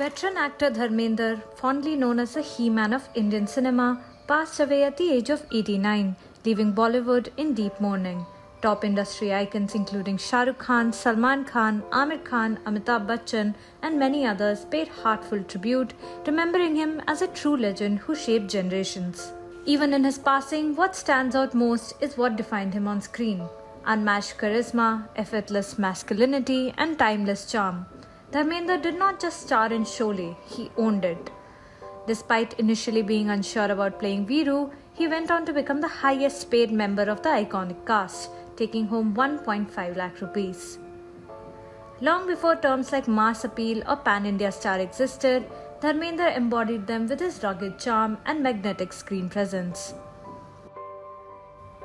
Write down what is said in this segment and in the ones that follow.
Veteran actor Dharmender, fondly known as the He-Man of Indian cinema, passed away at the age of 89, leaving Bollywood in deep mourning. Top industry icons including Shah Rukh Khan, Salman Khan, Aamir Khan, Amitabh Bachchan and many others paid heartfelt tribute, remembering him as a true legend who shaped generations. Even in his passing, what stands out most is what defined him on screen. Unmatched charisma, effortless masculinity and timeless charm. Dharmender did not just star in Sholay, he owned it. Despite initially being unsure about playing Viru, he went on to become the highest paid member of the iconic cast, taking home 1.5 lakh rupees. Long before terms like mass appeal or pan-India star existed, Dharmender embodied them with his rugged charm and magnetic screen presence.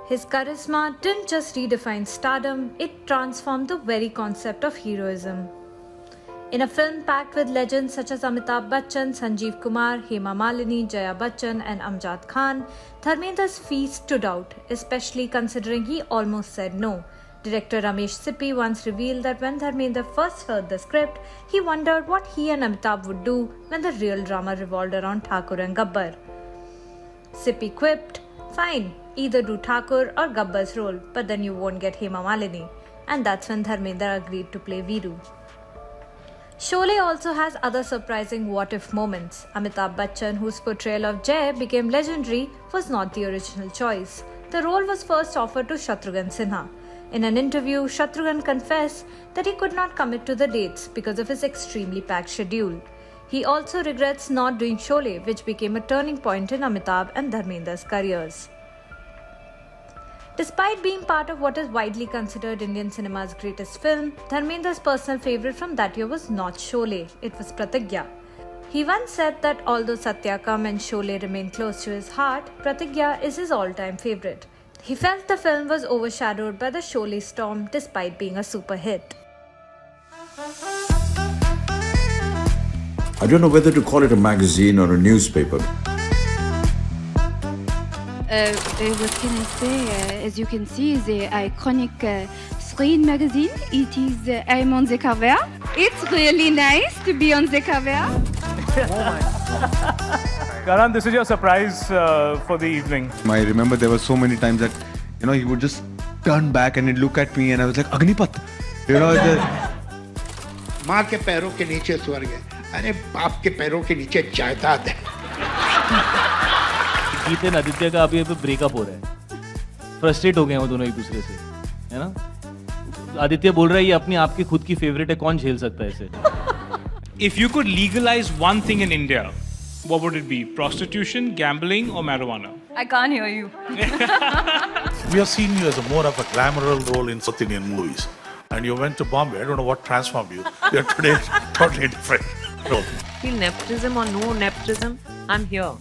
His charisma didn't just redefine stardom, it transformed the very concept of heroism. In a film packed with legends such as Amitabh Bachchan, Sanjeev Kumar, Hema Malini, Jaya Bachchan and Amjad Khan, Dharmender's feat stood out, especially considering he almost said no. Director Ramesh Sippy once revealed that when Dharmender first heard the script, he wondered what he and Amitabh would do when the real drama revolved around Thakur and Gabbar. Sippy quipped, "Fine, either do Thakur or Gabbar's role, but then you won't get Hema Malini." And that's when Dharmender agreed to play Viru. Sholay also has other surprising what-if moments. Amitabh Bachchan, whose portrayal of Jay became legendary, was not the original choice. The role was first offered to Shatrughan Sinha. In an interview, Shatrughan confessed that he could not commit to the dates because of his extremely packed schedule. He also regrets not doing Sholay, which became a turning point in Amitabh and Dharmender's careers. Despite being part of what is widely considered Indian cinema's greatest film, Dharmender's personal favourite from that year was not Sholay, it was Pratigya. He once said that although Satyakam and Sholay remain close to his heart, Pratigya is his all-time favourite. He felt the film was overshadowed by the Sholay storm despite being a super hit. I don't know whether to call it a magazine or a newspaper. What can I say? As you can see, the iconic screen magazine. It is I'm on the cover. It's really nice to be on the cover. Karan, this is your surprise for the evening. I remember there were so many times that, he would just turn back and he'd look at me and I was like, Agnipath. माँ के पैरों के नीचे स्वर्ग है, अरे बाप के पैरों के नीचे जायदाद है। गीत एंड आदित्य का अभी ब्रेकअप हो रहा है, फ्रस्ट्रेट हो गए हैं वो दोनों एक दूसरे से, है ना? आदित्य बोल रहा है ये अपनी आपकी खुद की फेवरेट है, कौन झेल सकता है इसे? If you could legalize one thing in India, what would it be? Prostitution, gambling, or marijuana? I can't hear you. We have seen you as a more of a glamorous role in South Indian movies. And you went to Bombay. I don't know what transformed you. You're today totally different role. Feel nepotism or no nepotism, I'm here.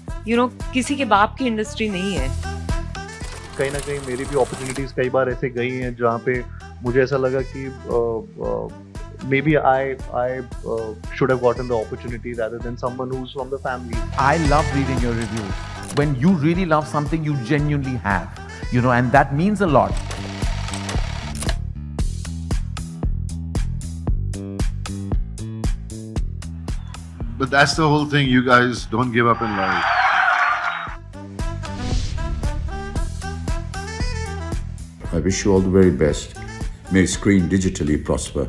किसी के बाप की industry नहीं है. कहीं ना कहीं मेरी भी अपॉर्चुनिटीज कई बार ऐसे गई हैं जहाँ पे मुझे ऐसा लगा कि maybe I should have gotten the opportunity rather than someone who's from the family. I love reading your reviews. When you really love something, you genuinely have, and that means a lot. But that's the whole thing. You guys don't give up in life. I wish you all the very best. May Screen digitally prosper.